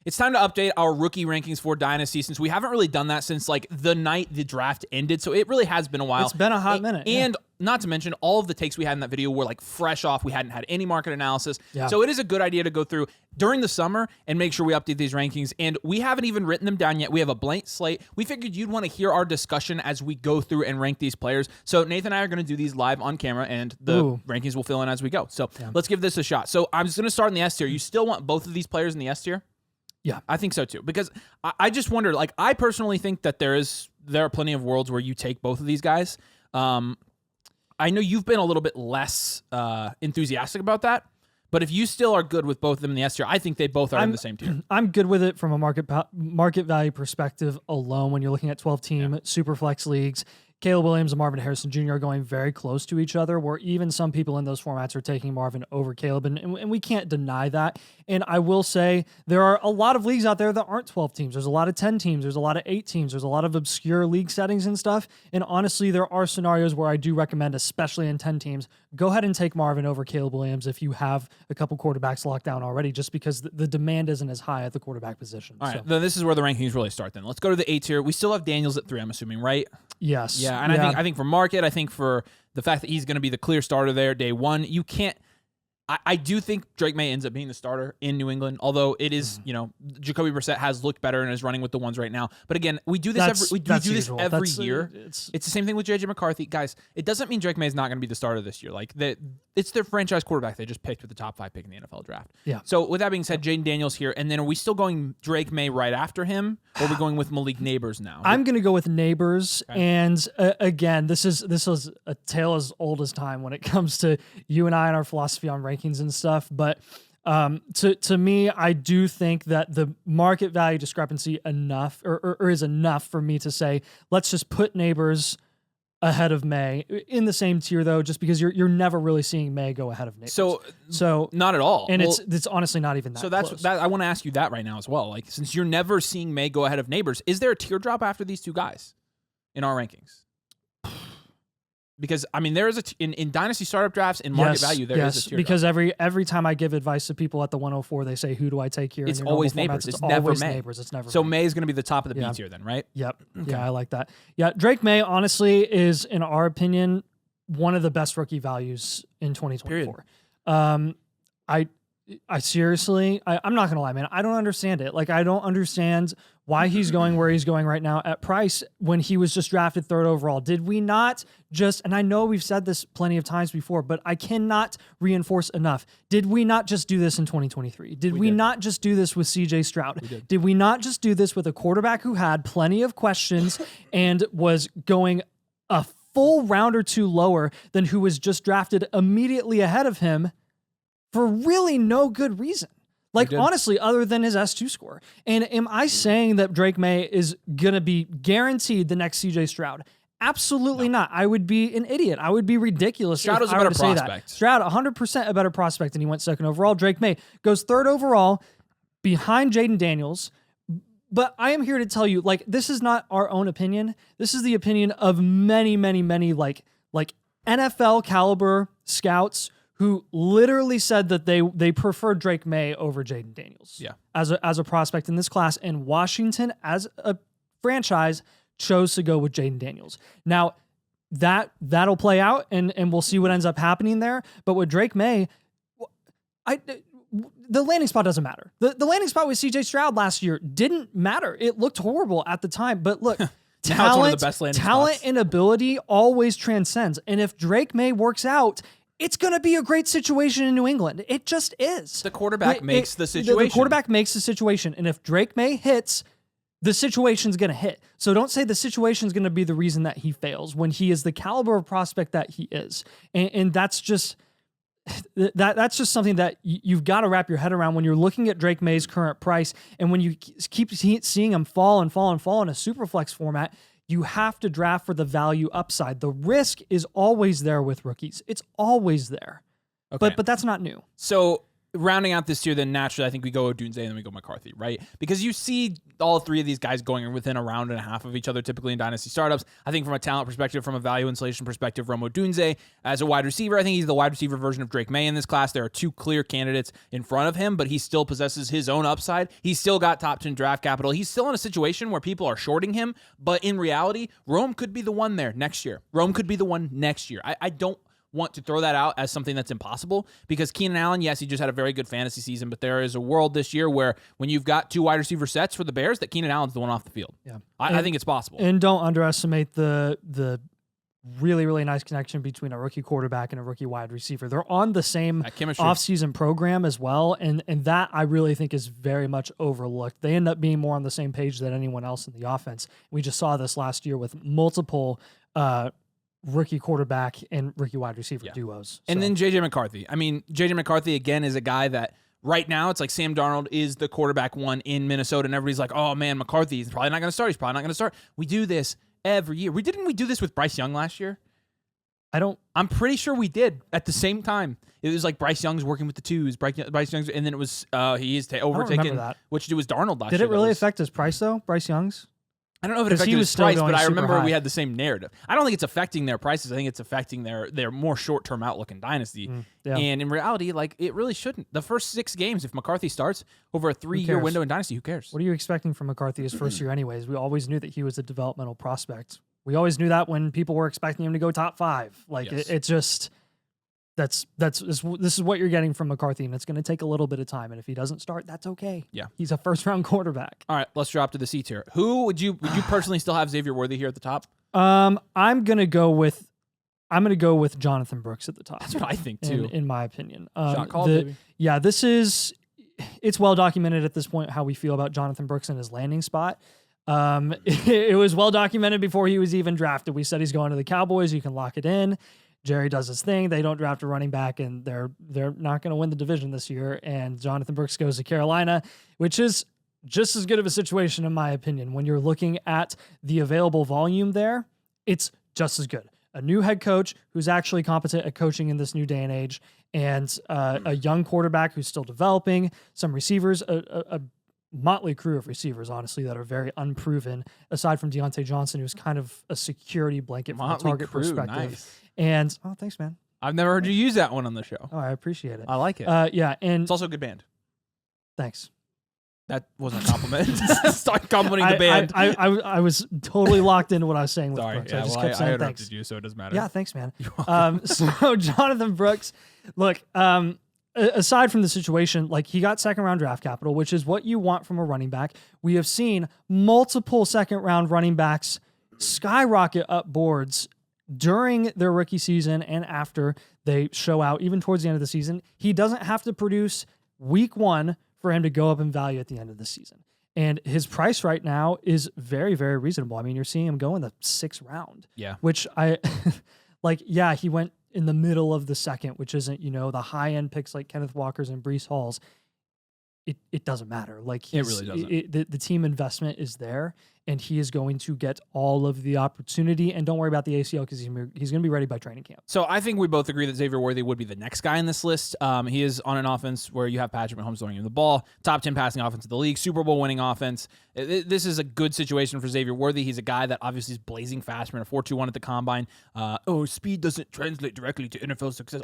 It's time to update our rookie rankings for Dynasty, since we haven't really done that since like the night the draft ended. So it really has been a while. It's been a hot minute. And not to mention, all of the takes we had in that video were like fresh off. We hadn't had any market analysis. Yeah. So it is a good idea to go through during the summer and make sure we update these rankings. And we haven't even written them down yet. We have a blank slate. We figured you'd want to hear our discussion as we go through and rank these players. So Nathan and I are going to do these live on camera, and the rankings will fill in as we go. So let's give this a shot. So I'm just going to start in the S tier. You still want both of these players in the S tier? Yeah, I think so too. Because I just wonder, like, I personally think that there are plenty of worlds where you take both of these guys. I know you've been a little bit less enthusiastic about that, but if you still are good with both of them in the S tier, I think they both are in the same tier. I'm good with it from a market value perspective alone. When you're looking at 12-team super flex leagues, Caleb Williams and Marvin Harrison Jr. are going very close to each other, where even some people in those formats are taking Marvin over Caleb, and we can't deny that. And I will say there are a lot of leagues out there that aren't 12 teams. There's a lot of 10 teams. There's a lot of 8 teams. There's a lot of obscure league settings and stuff. And honestly, there are scenarios where I do recommend, especially in 10 teams, go ahead and take Marvin over Caleb Williams if you have a couple quarterbacks locked down already, just because the demand isn't as high at the quarterback position. All right, then this is where the rankings really start then. Let's go to the A tier. We still have Daniels at 3, I'm assuming, right? Yes. Yeah, and I think for market, I think for the fact that he's going to be the clear starter there day one, you can't. I do think Drake May ends up being the starter in New England, although it is, Jacoby Brissett has looked better and is running with the ones right now. But again, we do this every year. It's the same thing with JJ McCarthy. Guys, it doesn't mean Drake May is not going to be the starter this year. Like, it's their franchise quarterback they just picked with the top 5 pick in the NFL draft. Yeah. So with that being said, Jaden Daniels here, and then are we still going Drake May right after him, or are we going with Malik Neighbors now? I'm going to go with Neighbors, and again, this is a tale as old as time when it comes to you and I and our philosophy on rankings and stuff, but to me, I do think that the market value discrepancy is enough for me to say, let's just put Neighbors ahead of May in the same tier, though, just because you're never really seeing May go ahead of Neighbors. So not at all, and it's honestly not even that. So that's close. I want to ask you that right now as well. Like, since you're never seeing May go ahead of Neighbors, is there a teardrop after these two guys in our rankings? Because, I mean, there is in Dynasty startup drafts, in market value, there is a teardrop. Because every time I give advice to people at the 104, they say, who do I take here? It's always Neighbors. It's never May. Neighbors. It's never so May. May is going to be the top of the B tier then, right? Yep. Okay. Yeah, I like that. Yeah, Drake May, honestly, is, in our opinion, one of the best rookie values in 2024. I seriously, I'm not going to lie, man. I don't understand it. Like, I don't understand why he's going where he's going right now at price when he was just drafted 3rd overall. Did we not just, and I know we've said this plenty of times before, but I cannot reinforce enough. Did we not just do this in 2023? Did we not just do this with CJ Stroud? Did we not just do this with a quarterback who had plenty of questions and was going a full round or two lower than who was just drafted immediately ahead of him for really no good reason? Like, honestly, other than his S2 score. And am I saying that Drake May is going to be guaranteed the next CJ Stroud? Absolutely not. I would be an idiot. I would be ridiculous Stroud is if a I were better to say prospect. that. Stroud, 100% a better prospect, and he went 2nd overall. Drake May goes 3rd overall behind Jaden Daniels. But I am here to tell you, like, this is not our own opinion. This is the opinion of many, many, many, like NFL caliber scouts who literally said that they prefer Drake May over Jaden Daniels as a prospect in this class. And Washington, as a franchise, chose to go with Jaden Daniels. Now, that'll play out, and we'll see what ends up happening there. But with Drake May, the landing spot doesn't matter. The landing spot with CJ Stroud last year didn't matter. It looked horrible at the time, but look, talent and ability always transcends. And if Drake May works out, it's going to be a great situation in New England. It just is. The quarterback makes the situation. The quarterback makes the situation. And if Drake May hits, the situation's going to hit. So don't say the situation's going to be the reason that he fails when he is the caliber of prospect that he is. And that's just something that you've got to wrap your head around when you're looking at Drake May's current price. And when you keep seeing him fall and fall and fall in a super flex format, you have to draft for the value upside. The risk is always there with rookies. It's always there. Okay. But that's not new. So rounding out this tier, then naturally I think we go Odunze and then we go McCarthy, right? Because you see all three of these guys going within a round and a half of each other, typically in dynasty startups. I think from a talent perspective, from a value installation perspective, Rome Odunze as a wide receiver, I think he's the wide receiver version of Drake May in this class. There are two clear candidates in front of him, but he still possesses his own upside. He's still got top 10 draft capital. He's still in a situation where people are shorting him, but in reality, Rome could be the one there next year. Rome could be the one next year. I don't want to throw that out as something that's impossible because Keenan Allen, yes, he just had a very good fantasy season, but there is a world this year where when you've got two wide receiver sets for the Bears, that Keenan Allen's the one off the field. Yeah, I think it's possible. And don't underestimate the really, really nice connection between a rookie quarterback and a rookie wide receiver. They're on the same offseason program as well, and that I really think is very much overlooked. They end up being more on the same page than anyone else in the offense. We just saw this last year with multiple rookie quarterback and rookie wide receiver duos. And then J.J. McCarthy. I mean, J.J. McCarthy, again, is a guy that right now it's like Sam Darnold is the quarterback one in Minnesota, and everybody's like, oh, man, McCarthy, he's probably not going to start. He's probably not going to start. We do this every year. Didn't we do this with Bryce Young last year? I'm pretty sure we did at the same time. It was like Bryce Young's working with the twos, Bryce Young's, and then it was he is overtaken, which it was Darnold last year. Did it really affect his price, though, Bryce Young's? I don't know if it affected his price, but I remember we had the same narrative. I don't think it's affecting their prices. I think it's affecting their more short-term outlook in Dynasty. And in reality, like, it really shouldn't. The first 6 games, if McCarthy starts over a 3-year window in Dynasty, who cares? What are you expecting from McCarthy his first year anyways? We always knew that he was a developmental prospect. We always knew that when people were expecting him to go top 5. Like, it's just... This is what you're getting from McCarthy, and it's going to take a little bit of time. And if he doesn't start, that's okay. Yeah, he's a first-round quarterback. All right, let's drop to the C tier. Who would you personally still have Xavier Worthy here at the top? I'm gonna go with Jonathan Brooks at the top. That's what I think too, in my opinion. Shot call, baby. Yeah, it's well documented at this point how we feel about Jonathan Brooks and his landing spot. It was well documented before he was even drafted. We said he's going to the Cowboys. You can lock it in. Jerry does his thing. They don't draft a running back, and they're not going to win the division this year. And Jonathan Brooks goes to Carolina, which is just as good of a situation, in my opinion. When you're looking at the available volume there, it's just as good. A new head coach who's actually competent at coaching in this new day and age, and a young quarterback who's still developing, some receivers, a motley crew of receivers, honestly, that are very unproven, aside from Deontay Johnson, who's kind of a security blanket from a target perspective. Nice. And thanks, man. I've never heard you use that one on the show. Oh, I appreciate it. I like it. Yeah, and it's also a good band. Thanks. That wasn't a compliment. Start complimenting the band. I was totally locked into what I was saying with Sorry, Brooks. I just kept saying interrupted thanks. you, so it doesn't matter. Yeah, thanks, man. So Jonathan Brooks, look, aside from the situation, like, he got second-round draft capital, which is what you want from a running back. We have seen multiple second-round running backs skyrocket up boards during their rookie season and after they show out, even towards the end of the season. He doesn't have to produce week 1 for him to go up in value at the end of the season. And his price right now is very, very reasonable. I mean, you're seeing him go in the 6th round. Yeah. Which he went in the middle of the 2nd, which isn't, the high-end picks like Kenneth Walker's and Breece Hall's. It doesn't matter. Like, it really doesn't. The team investment is there, and he is going to get all of the opportunity. And don't worry about the ACL, because he's going to be ready by training camp. So I think we both agree that Xavier Worthy would be the next guy in this list. He is on an offense where you have Patrick Mahomes throwing him the ball, top 10 passing offense in the league, Super Bowl winning offense. This is a good situation for Xavier Worthy. He's a guy that obviously is blazing fast. Ran a 4.21 at the combine. Speed doesn't translate directly to NFL success.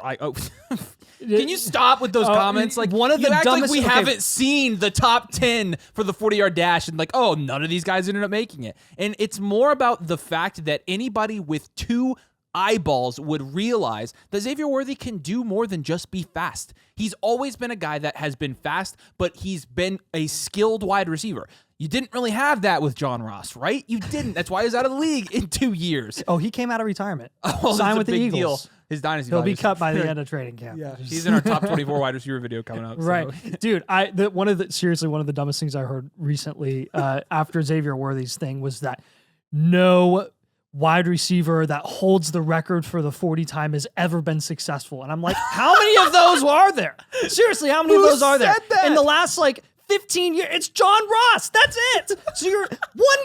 Can you stop with those comments? Like, one of the dumbest. We haven't seen the top 10 for the 40-yard dash, and none of these guys ended up making it. And it's more about the fact that anybody with 2 eyeballs would realize that Xavier Worthy can do more than just be fast. He's always been a guy that has been fast, but he's been a skilled wide receiver. You didn't really have that with John Ross, right? You didn't. That's why he was out of the league in 2 years. Oh, he came out of retirement. Signed with the Eagles. Deal. His dynasty. He'll be cut by the end of training camp. Yeah, he's in our top 24 wide receiver video coming up. Right, so. Dude. One of the dumbest things I heard recently after Xavier Worthy's thing was that no wide receiver that holds the record for the 40 time has ever been successful. And I'm like, how many of those are there? Seriously, how many of those are there? That? In the last 15 years, it's John Ross. That's it. So you're one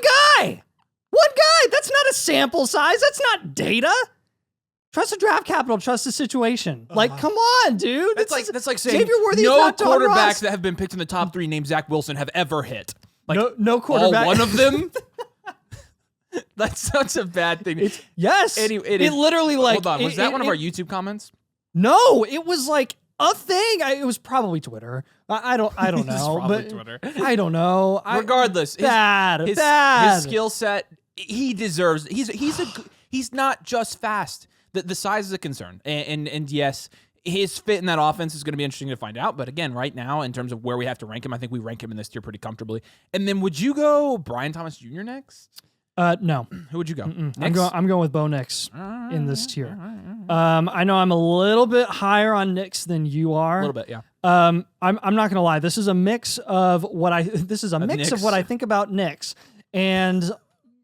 guy. That's not a sample size. That's not data. Trust the draft capital. Trust the situation. Like, come on, dude. That's like saying Xavier Worthy no is not John quarterbacks Ross. that have been picked in the top 3 named Zach Wilson have ever hit. Like, no quarterback. All one of them. That's such a bad thing. Yes. It literally like. Hold on. Was that one of our YouTube comments? No, it was like a thing. It was probably Twitter. I don't know. It's probably but Twitter. I don't know. Regardless, his skill set, he deserves. He's not just fast. The size is a concern, and yes, his fit in that offense is going to be interesting to find out. But again, right now, in terms of where we have to rank him, I think we rank him in this tier pretty comfortably. And then, would you go Brian Thomas Jr. next? No. Who would you go? I'm going with Bo Nix in this tier. I know I'm a little bit higher on Nix than you are. A little bit, yeah. I'm not gonna lie. This is a mix of what I think about Nix, and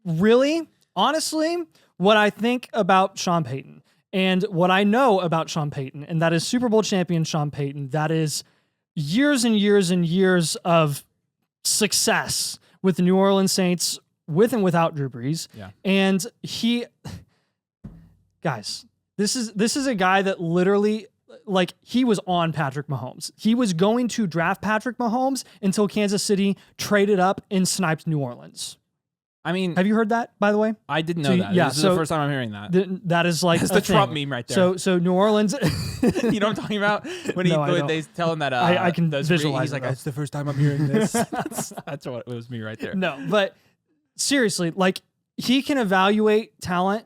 really, honestly, what I think about Sean Payton and what I know about Sean Payton, and that is Super Bowl champion Sean Payton. That is years and years and years of success with the New Orleans Saints, with and without Drew Brees. Yeah. And guys, this is a guy that literally, like, he was on Patrick Mahomes. He was going to draft Patrick Mahomes until Kansas City traded up and sniped New Orleans. I mean, have you heard that, by the way? I didn't know that. Yeah, This is the first time I'm hearing that. That is like That's a the thing. Trump meme right there. So New Orleans. You know what I'm talking about? When they tell him that I can visualize. He's like, it's the first time I'm hearing this. That's what it was me right there. No, but seriously, like, he can evaluate talent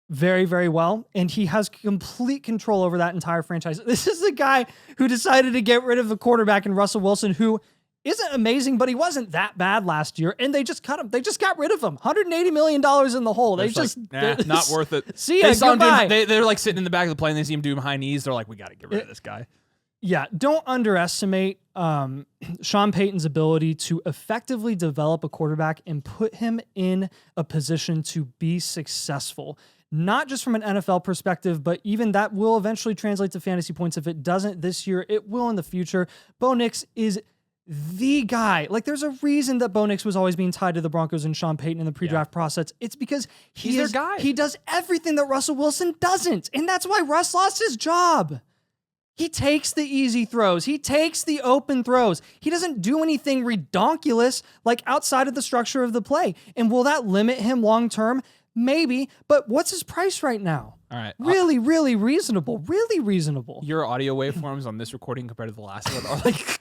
very, very well, and he has complete control over that entire franchise. This is the guy who decided to get rid of the quarterback in Russell Wilson, who isn't amazing, but he wasn't that bad last year, and they just cut him. They just got rid of him. $180 million in the hole. They just not worth it. See ya, goodbye. They're like sitting in the back of the plane. They see him doing high knees. They're like, we got to get rid of this guy. Yeah, don't underestimate Sean Payton's ability to effectively develop a quarterback and put him in a position to be successful. Not just from an NFL perspective, but even that will eventually translate to fantasy points. If it doesn't this year, it will in the future. Bo Nix is the guy. Like, there's a reason that Bo Nix was always being tied to the Broncos and Sean Payton in the pre-draft process. It's because he's their guy. He does everything that Russell Wilson doesn't. And that's why Russ lost his job. He takes the easy throws. He takes the open throws. He doesn't do anything redonkulous, like, outside of the structure of the play. And will that limit him long-term? Maybe. But what's his price right now? All right. Really, really reasonable. Really reasonable. Your audio waveforms on this recording compared to the last one are like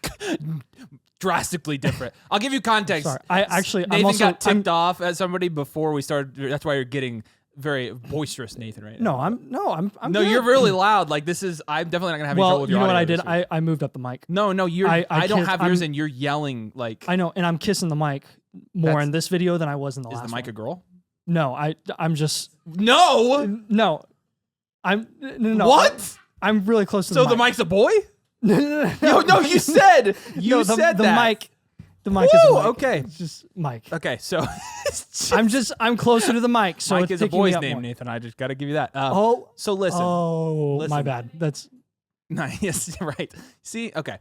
drastically different. I'll give you context. Sorry. Nathan got tipped off at somebody before we started. That's why you're getting very boisterous, Nathan, right now. I'm No, good. you're really loud. Like, this is, I'm definitely not gonna have any trouble with your you know what audio I did? I moved up the mic. No, I don't have yours, I'm- and you're yelling like. I know, and I'm kissing the mic more in this video than I was in the last Is the mic one. a girl? No, I'm just No. no. What? I'm really close to the So mic. the mic's a boy? No, No, you said said the that. mic. The mic is a mic. Okay. It's just mic. Okay, so I'm closer to the mic, so Mike it's is a picking me boy's up name, more. Nathan. I just got to give you that. So listen. Oh, my Listen. bad. That's Yes, right. See, okay.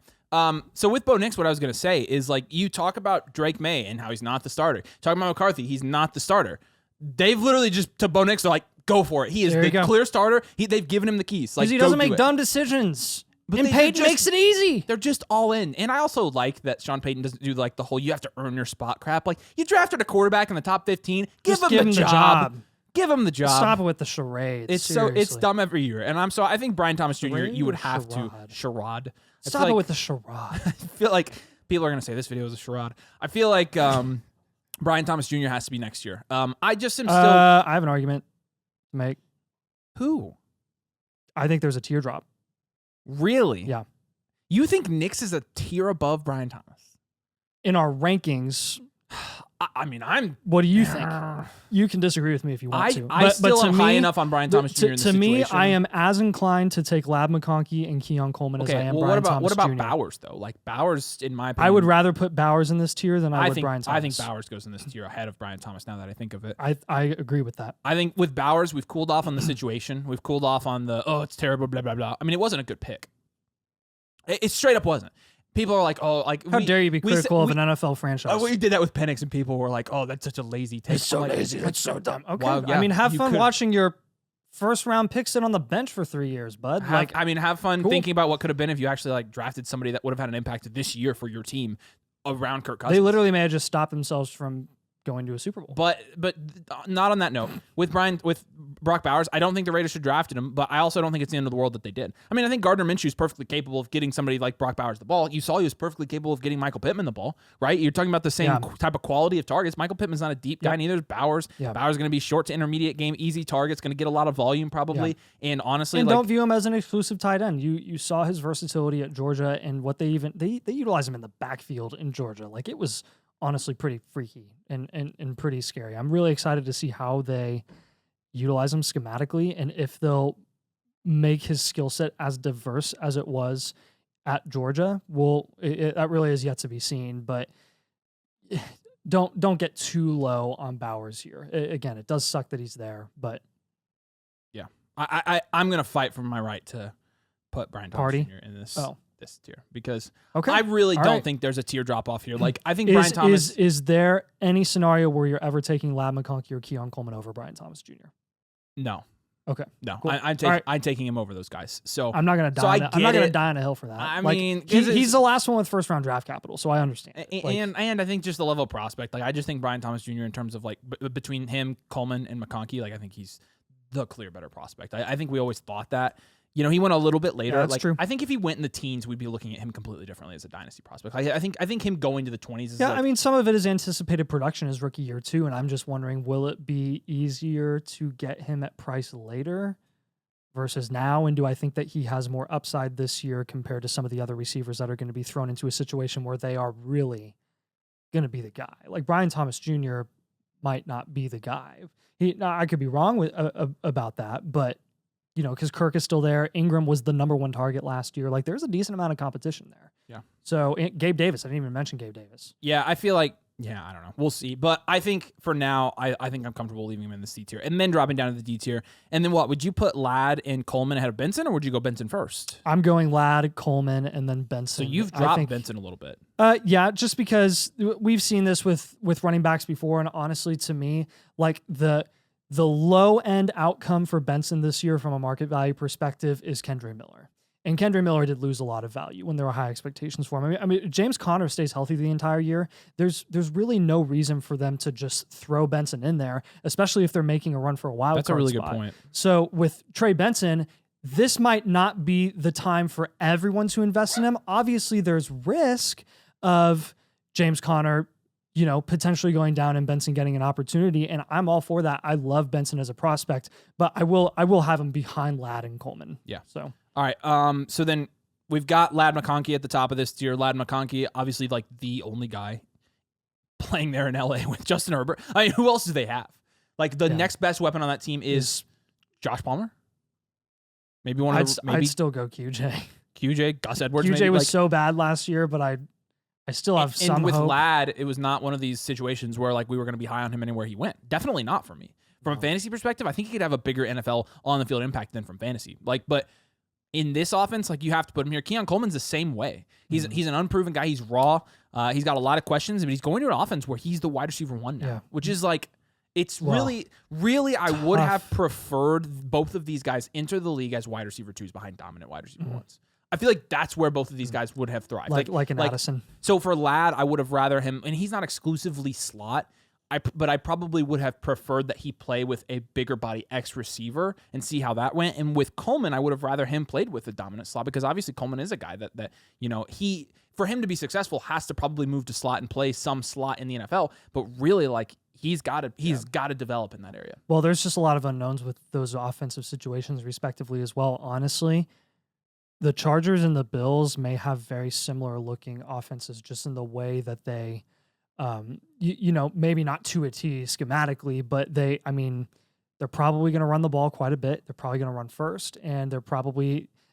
So with Bo Nix, what I was gonna say is, like, you talk about Drake May and how he's not the starter. Talking about McCarthy, he's not the starter. They've literally just to Bo Nix, they're like, go for it. He is the clear starter. They've given him the keys. Like, because he doesn't make dumb decisions. And Payton makes it easy. They're just all in. And I also like that Sean Payton doesn't do like the whole you have to earn your spot crap. Like, you drafted a quarterback in the top 15, give him the job. Give him the job. Stop it with the charade. It's dumb every year. And I think Brian Thomas Jr. Charade you would or have charade? to charade. Stop it with the charade. I feel like people are gonna say this video is a charade. I feel like Brian Thomas Jr. has to be next year. I just am still. I have an argument to make. Who? I think there's a teardrop. Really? Yeah. You think Nix is a tier above Brian Thomas? In our rankings, I mean, I'm. what do you think? You can disagree with me if you want to. I still to am high enough on Brian Thomas Jr. in this To me, situation. I am as inclined to take Lab McConkey and Keon Coleman as I Okay, am well, Brian Thomas what about Jr. Bowers though? Like, Bowers, in my opinion, I would rather put Bowers in this tier than I would think Brian Thomas. I think Bowers goes in this tier ahead of Brian Thomas. Now that I think of it, I agree with that. I think with Bowers, we've cooled off on the situation. We've cooled off on the it's terrible, blah blah blah. I mean, it wasn't a good pick. It straight up wasn't. People are like, oh, like How dare you be critical of an NFL franchise? We did that with Penix, and people were like, oh, that's such a lazy take. It's so I'm like, lazy. It's so dumb. Okay. Well, yeah, I mean, have you fun could- watching your first round picks sit on the bench for 3 years, bud. Have fun cool. thinking about what could have been if you actually like drafted somebody that would have had an impact this year for your team around Kirk Cousins. They literally may have just stopped themselves from going to a Super Bowl. But not on that note. With Brock Bowers, I don't think the Raiders should drafted him, but I also don't think it's the end of the world that they did. I mean, I think Gardner Minshew is perfectly capable of getting somebody like Brock Bowers the ball. You saw he was perfectly capable of getting Michael Pittman the ball, right? You're talking about the same type of quality of targets. Michael Pittman's not a deep guy, neither is Bowers. Yeah. Bowers is going to be short to intermediate game, easy targets, going to get a lot of volume probably. Yeah. And honestly, don't view him as an exclusive tight end. You saw his versatility at Georgia and what they utilize him in the backfield in Georgia. Like, it was honestly pretty freaky and pretty scary. I'm really excited to see how they utilize him schematically and if they'll make his skill set as diverse as it was at Georgia. That really is yet to be seen, but don't get too low on Bowers here. Again, it does suck that he's there, but yeah, I'm going to fight for my right to put Brian Thomas Jr. in this tier because I really don't think there's a tier drop off here. Like, I think Brian Thomas is there any scenario where you're ever taking Ladd McConkey or Keon Coleman over Brian Thomas Jr.? No. Okay. No. Cool. I'm taking him over those guys. So I'm not gonna die. I'm not gonna die on a hill for that. I mean, he's the last one with first round draft capital, so I understand. And I think just the level of prospect. Like, I just think Brian Thomas Jr. in terms of like between him, Coleman, and McConkey, like I think he's the clear better prospect. I think we always thought that. You know, he went a little bit later. Yeah, that's true. I think if he went in the teens, we'd be looking at him completely differently as a dynasty prospect. I think him going to the 20s is I mean, some of it is anticipated production his rookie year too, and I'm just wondering, will it be easier to get him at price later versus now? And do I think that he has more upside this year compared to some of the other receivers that are going to be thrown into a situation where they are really going to be the guy? Like Brian Thomas Jr. might not be the guy. I could be wrong about that, but you know, because Kirk is still there. Ingram was the number one target last year. Like, there's a decent amount of competition there. Yeah. So Gabe Davis, I didn't even mention Gabe Davis. Yeah, I feel like, I don't know. We'll see. But I think for now, I think I'm comfortable leaving him in the C tier and then dropping down to the D tier. And then what? Would you put Ladd and Coleman ahead of Benson, or would you go Benson first? I'm going Ladd, Coleman, and then Benson. So you've dropped Benson a little bit. Yeah, just because we've seen this with running backs before. And honestly, to me, like the low-end outcome for Benson this year from a market value perspective is Kendre Miller. And Kendre Miller did lose a lot of value when there were high expectations for him. I mean, James Conner stays healthy the entire year. There's really no reason for them to just throw Benson in there, especially if they're making a run for a wild card That's a really spot. Good point. So with Trey Benson, this might not be the time for everyone to invest in him. Obviously, there's risk of James Conner, you know, potentially going down and Benson getting an opportunity. And I'm all for that. I love Benson as a prospect, but I will have him behind Ladd and Coleman. Yeah. So, all right. So then we've got Ladd McConkey at the top of this tier. Ladd McConkey, obviously like the only guy playing there in LA with Justin Herbert. I mean, who else do they have? Like the next best weapon on that team is Josh Palmer. Maybe I'd still go QJ. QJ, Gus Edwards. QJ maybe. was so bad last year, but I still have some and with hope. Ladd, it was not one of these situations where like we were going to be high on him anywhere he went. Definitely not for me. From a fantasy perspective, I think he could have a bigger NFL on the field impact than from fantasy. Like, but in this offense, like you have to put him here. Keon Coleman's the same way. He's an unproven guy. He's raw. He's got a lot of questions, but he's going to an offense where he's the wide receiver one now, which is like it's really I would have preferred both of these guys enter the league as wide receiver twos behind dominant wide receiver ones. I feel like that's where both of these guys would have thrived. Like an Addison. So for Ladd, I would have rather him, and he's not exclusively slot, but I probably would have preferred that he play with a bigger body X receiver and see how that went. And with Coleman, I would have rather him played with a dominant slot because obviously Coleman is a guy that you know, for him to be successful has to probably move to slot and play some slot in the NFL. But really, like he's got to develop in that area. Well, there's just a lot of unknowns with those offensive situations respectively as well. Honestly, the Chargers and the Bills may have very similar looking offenses just in the way that they, you know, maybe not to a T schematically, but they're probably going to run the ball quite a bit. They're probably going to run first, and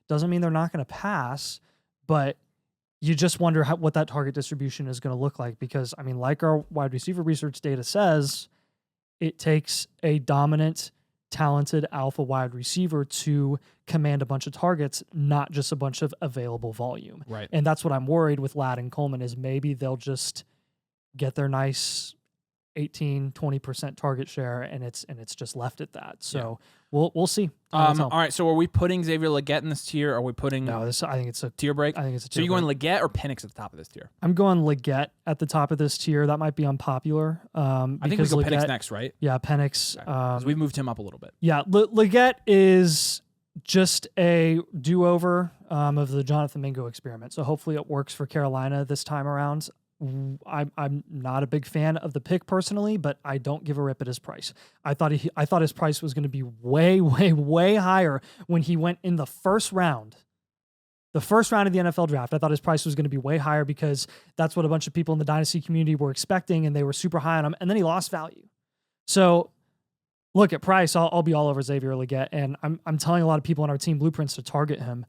doesn't mean they're not going to pass, but you just wonder what that target distribution is going to look like because, I mean, like our wide receiver research data says, it takes a dominant, talented alpha wide receiver to command a bunch of targets, not just a bunch of available volume. Right. And that's what I'm worried with Ladd and Coleman is maybe they'll just get their nice 18, 20% target share and it's just left at that. So We'll see. Time will All tell. right, so are we putting Xavier Legette in this tier? Are we putting No, I think it's a tier break? I think it's a So tier you going break. Legette or Penix at the top of this tier? I'm going Legette at the top of this tier. That might be unpopular. I think we go Penix next, right? Yeah, Penix. Okay. 'Cause we've moved him up a little bit. Yeah, Legette is just a do-over of the Jonathan Mingo experiment. So hopefully it works for Carolina this time around. I'm not a big fan of the pick personally, but I don't give a rip at his price. I thought his price was going to be way, way, way higher when he went in the first round. The first round of the NFL draft, I thought his price was going to be way higher because that's what a bunch of people in the Dynasty community were expecting, and they were super high on him, and then he lost value. So look, at price, I'll be all over Xavier Legette, and I'm telling a lot of people on our team Blueprints to target him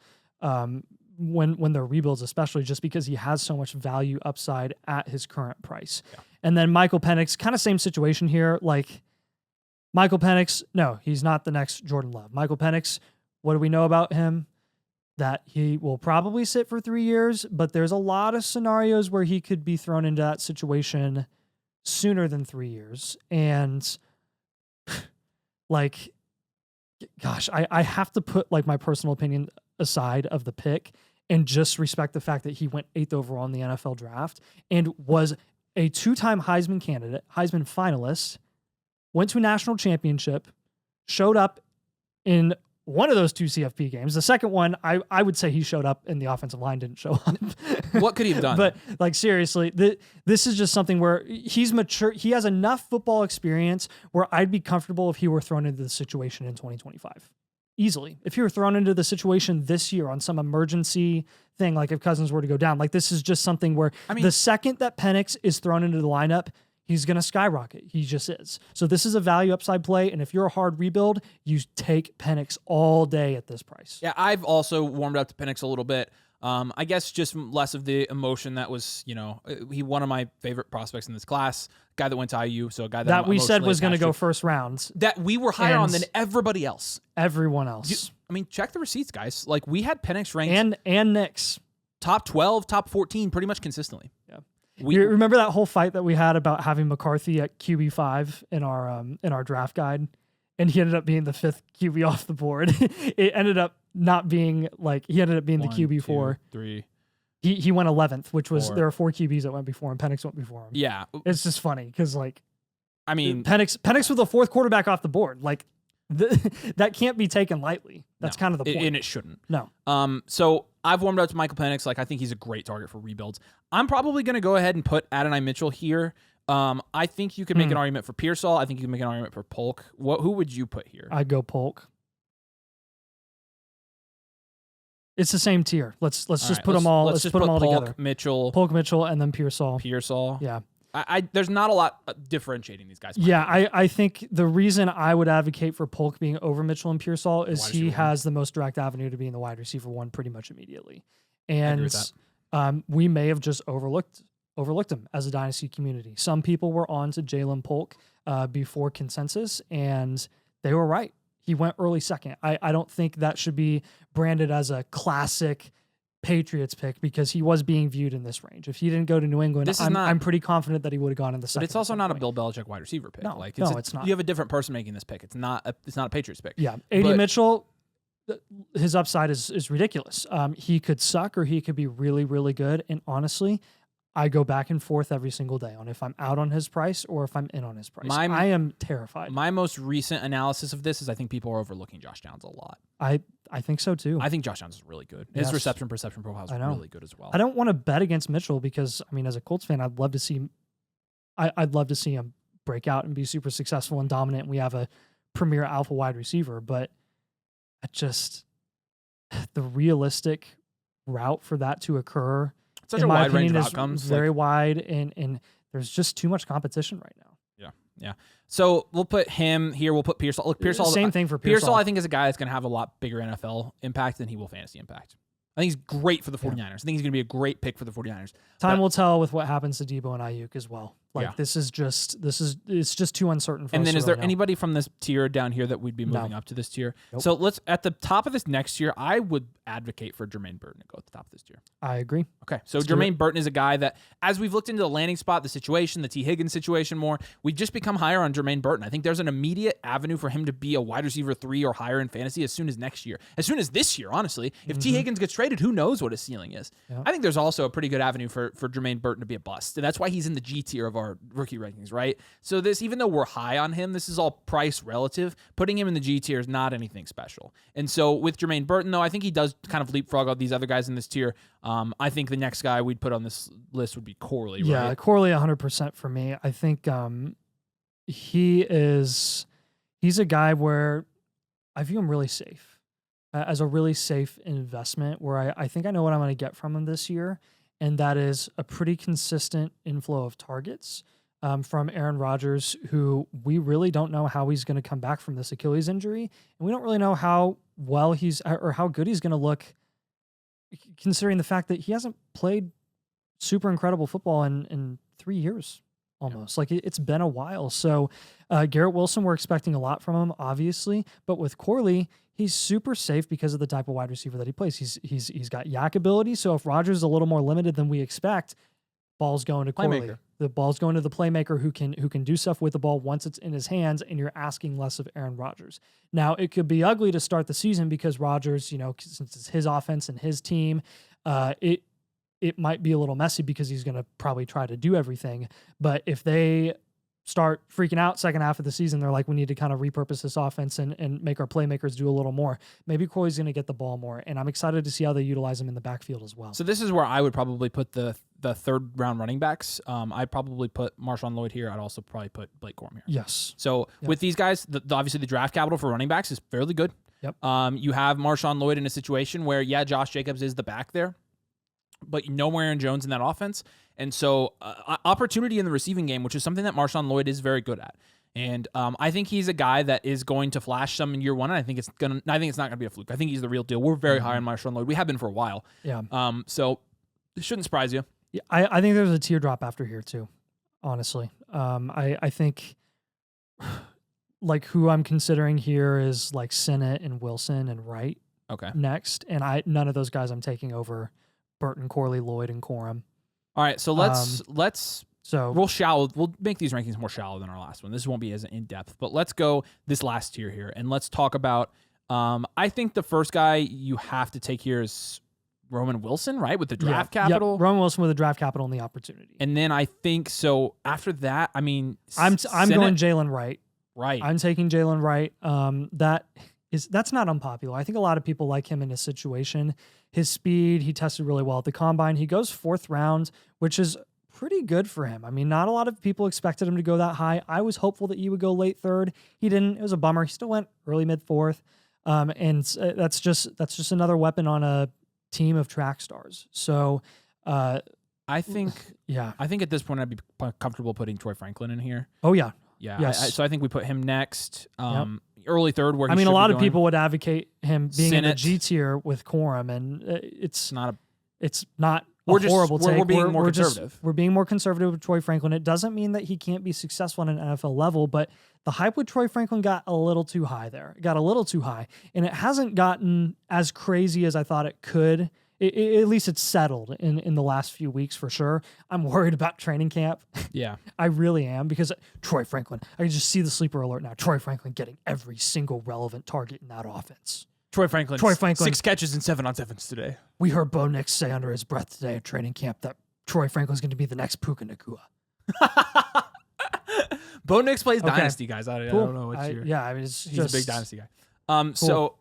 when they're rebuilds, especially just because he has so much value upside at his current price. Yeah. And then Michael Penix, kind of same situation here. Like Michael Penix, no, he's not the next Jordan Love. Michael Penix, what do we know about him? That he will probably sit for 3 years, but there's a lot of scenarios where he could be thrown into that situation sooner than 3 years. And like, gosh, I have to put like my personal opinion aside of the pick and just respect the fact that he went 8th overall in the NFL draft and was a 2-time Heisman candidate, Heisman finalist, went to a national championship, showed up in one of those 2 CFP games. The second one, I would say he showed up and the offensive line didn't show up. What could he have done? But like seriously, this is just something where he's mature. He has enough football experience where I'd be comfortable if he were thrown into the situation in 2025. Easily. If he were thrown into the situation this year on some emergency thing, like if Cousins were to go down, like this is just something where the second that Penix is thrown into the lineup, he's going to skyrocket. He just is. So this is a value upside play. And if you're a hard rebuild, you take Penix all day at this price. Yeah, I've also warmed up to Penix a little bit. I guess just less of the emotion that was, he one of my favorite prospects in this class, guy that went to IU, so a guy that we said was going to go first round. That we were higher on than everybody else. Everyone else. Check the receipts, guys. Like we had Penix ranked and Knicks top 12, top 14 pretty much consistently. Yeah. You remember that whole fight that we had about having McCarthy at QB5 in our draft guide? And he ended up being the 5th QB off the board. It ended up not being like he ended up being 1, the QB4. 2, 3. He went 11th, which was 4. There are 4 QBs that went before him. Penix went before him. Yeah, it's just funny because Penix was the 4th quarterback off the board. Like that can't be taken lightly. That's kind of the point, and it shouldn't. No. So I've warmed up to Michael Penix. Like I think he's a great target for rebuilds. I'm probably going to go ahead and put Adonai Mitchell here. I think you could make an argument for Pearsall. I think you can make an argument for Polk. Who would you put here? I'd go Polk. It's the same tier. Let's just put them all. Let's put them all Polk, together. Polk, Mitchell, and then Pearsall. Yeah. There's not a lot differentiating these guys. Yeah, I think the reason I would advocate for Polk being over Mitchell and Pearsall is he has the most direct avenue to being the wide receiver 1 pretty much immediately. And we may have just overlooked him as a Dynasty community. Some people were on to Jalen Polk before consensus, and they were right. He went early second. I don't think that should be branded as a classic Patriots pick because he was being viewed in this range. If he didn't go to New England, I'm pretty confident that he would have gone in the second. But it's also not a Bill Belichick wide receiver pick. No, it's not. You have a different person making this pick. It's not a Patriots pick. Yeah, A.D. Mitchell, his upside is ridiculous. He could suck or he could be really, really good. And honestly, I go back and forth every single day on if I'm out on his price or if I'm in on his price. I am terrified. My most recent analysis of this is I think people are overlooking Josh Downs a lot. I think so too. I think Josh Downs is really good. His reception perception profile is really good as well. I don't want to bet against Mitchell because as a Colts fan, I'd love to see him break out and be super successful and dominant. And we have a premier alpha wide receiver, but the realistic route for that to occur, such a wide range of outcomes, very wide, and there's just too much competition right now. Yeah. So we'll put him here. We'll put Pearsall. Look, Pearsall. Same thing for Pearsall. Pearsall, I think, is a guy that's going to have a lot bigger NFL impact than he will fantasy impact. I think he's great for the 49ers. I think he's going to be a great pick for the 49ers. Time will tell with what happens to Debo and Ayuk as well. Like Yeah. it's just too uncertain for us. And then to is there really know. anybody from this tier down here that we'd be moving up to this tier? Nope. So let's, at the top of this next tier, I would advocate for Jermaine Burton to go at the top of this tier. I agree. Okay, so Let's do Jermaine Burton is a guy that, as we've looked into the landing spot, the situation, the T. Higgins situation more, we've just become higher on Jermaine Burton. I think there's an immediate avenue for him to be a wide receiver 3 or higher in fantasy as soon as next year. As soon as this year, honestly. If T. Higgins gets traded, who knows what his ceiling is? Yeah. I think there's also a pretty good avenue for Jermaine Burton to be a bust. And that's why he's in the G tier of our rookie rankings, right? So this, even though we're high on him, this is all price relative. Putting him in the G tier is not anything special. And so with Jermaine Burton, though, I think he does kind of leapfrog all these other guys in this tier. I think the next guy we'd put on this list would be Corley, Yeah, right? Corley 100% for me. I think he's a guy where I view him really safe, as a really safe investment where I think I know what I'm going to get from him this year, and that is a pretty consistent inflow of targets from Aaron Rodgers, who we really don't know how he's going to come back from this Achilles injury, and we don't really know how well he's or how good he's going to look, considering the fact that he hasn't played super incredible football in 3 years almost. Like it's been a while. So Garrett Wilson, we're expecting a lot from him, obviously, but with Corley, he's super safe because of the type of wide receiver that he plays. He's got yak ability. So if Rodgers is a little more limited than we expect, ball's going to Corley. Playmaker. The ball's going to the playmaker who can do stuff with the ball once it's in his hands, and you're asking less of Aaron Rodgers. Now, it could be ugly to start the season because Rodgers, since it's his offense and his team, it might be a little messy because he's going to probably try to do everything. But if they start freaking out second half of the season, they're like, we need to kind of repurpose this offense and make our playmakers do a little more. Maybe Corey's going to get the ball more, and I'm excited to see how they utilize him in the backfield as well. So this is where I would probably put the third round running backs. I'd probably put Marshawn Lloyd here. I'd also probably put Blake Corum here. Yes. So with these guys, obviously the draft capital for running backs is fairly good. Yep. You have Marshawn Lloyd in a situation where, Josh Jacobs is the back there, but no Aaron Jones in that offense. And so opportunity in the receiving game, which is something that Marshawn Lloyd is very good at. And I think he's a guy that is going to flash some in year one. And I think it's not going to be a fluke. I think he's the real deal. We're very high on Marshawn Lloyd. We have been for a while. Yeah. So it shouldn't surprise you. Yeah, I think there's a teardrop after here too, honestly. I think like who I'm considering here is like Sinnott and Wilson and Wright next. And none of those guys I'm taking over Burton, Corley, Lloyd, and Corum. All right, so let's we'll make these rankings more shallow than our last one. This won't be as in depth, but let's go this last tier here and let's talk about. I think the first guy you have to take here is Roman Wilson, right, with the draft capital. Yep. Roman Wilson with the draft capital and the opportunity. And then I think so. After that, I mean, I'm going Jalen Wright. Right. I'm taking Jalen Wright. That's not unpopular. I think a lot of people like him in his situation. His speed, he tested really well at the combine. He goes 4th round, which is pretty good for him. I mean, not a lot of people expected him to go that high. I was hopeful that he would go late 3rd. He didn't. It was a bummer. He still went early mid 4th. And that's just another weapon on a team of track stars. So I think I think at this point I'd be comfortable putting Troy Franklin in here. Oh yeah. Yeah. Yes. So I think we put him next. Early 3rd, where a lot of people would advocate him being in the Sinnott. G tier with Corum, and it's not a We're just- horrible take. we're being more conservative. We're being more conservative with Troy Franklin. It doesn't mean that he can't be successful on an NFL level, but the hype with Troy Franklin got a little too high there. It got a little too high, and it hasn't gotten as crazy as I thought it could. At least it's settled in the last few weeks for sure. I'm worried about training camp. Yeah. I really am, because Troy Franklin, I can just see the sleeper alert now. Troy Franklin getting every single relevant target in that offense. Troy Franklin. 6 catches and 7 on 7s today. We heard Bo Nix say under his breath today at training camp that Troy Franklin's going to be the next Puka Nacua. Bo Nix plays Dynasty, guys. I Cool. don't know what year. Yeah, I mean, He's a big Dynasty guy. So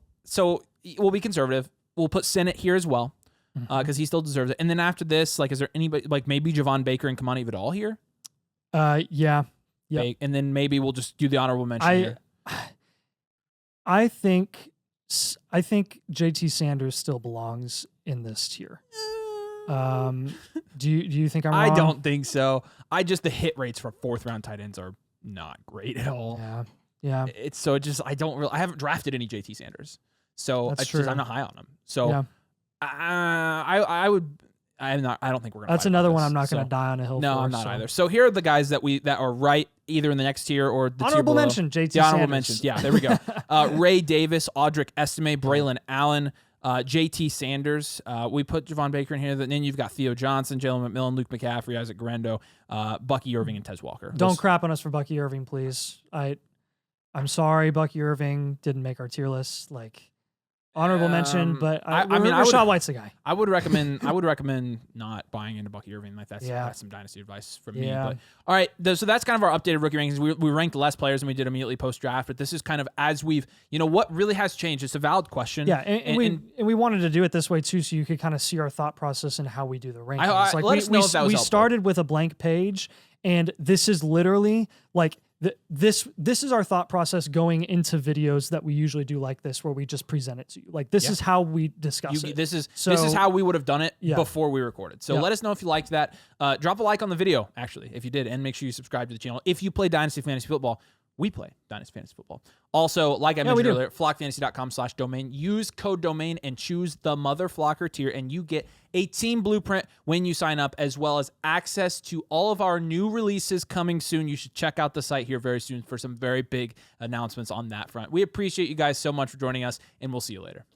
we'll be conservative. We'll put Sinnott here as well, because he still deserves it. And then after this, like, is there anybody, like maybe Javon Baker and Kamani Vidal here? Yeah. Yep. And then maybe we'll just do the honorable mention here. I think JT Sanders still belongs in this tier. Do you think I'm wrong? I don't think so. The hit rates for 4th round tight ends are not great at all. Yeah. I haven't drafted any JT Sanders. So That's it's true. just, I'm not high on him. So Yeah. I don't think we're gonna. That's fight another about one this. I'm not going So, to die on a hill no, for. I'm not either. So here are the guys that are right either in the next tier or the Honorable tier below. mention, JT The honorable Sanders. mentions. Yeah, there we go. Ray Davis, Audric Estime, Braylon Allen, JT Sanders. We put Javon Baker in here. Then you've got Theo Johnson, Jalen McMillan, Luke McCaffrey, Isaac Guerrero, Bucky Irving, and Tez Walker. Don't crap on us for Bucky Irving, please. I'm sorry, Bucky Irving didn't make our tier list. Like, honorable mention, but Rachaad White's the guy. I would recommend not buying into Bucky Irving. Like that's some dynasty advice from me. But all right, so that's kind of our updated rookie rankings. We ranked less players than we did immediately post draft, but this is kind of as we've what really has changed. It's a valid question. Yeah, and we wanted to do it this way too, so you could kind of see our thought process and how we do the rankings. Let us know if that was we helpful. started with a blank page, and this is literally like. This is our thought process going into videos that we usually do like this, where we just present it to you. Like this is how we discuss it. This is how we would have done it before we recorded. So let us know if you liked that. Drop a like on the video, actually, if you did, and make sure you subscribe to the channel. If you play Dynasty Fantasy Football, we play Dynasty Fantasy Football. Also, like I mentioned earlier, flockfantasy.com/domain. Use code domain and choose the Mother Flocker tier, and you get a team blueprint when you sign up, as well as access to all of our new releases coming soon. You should check out the site here very soon for some very big announcements on that front. We appreciate you guys so much for joining us, and we'll see you later.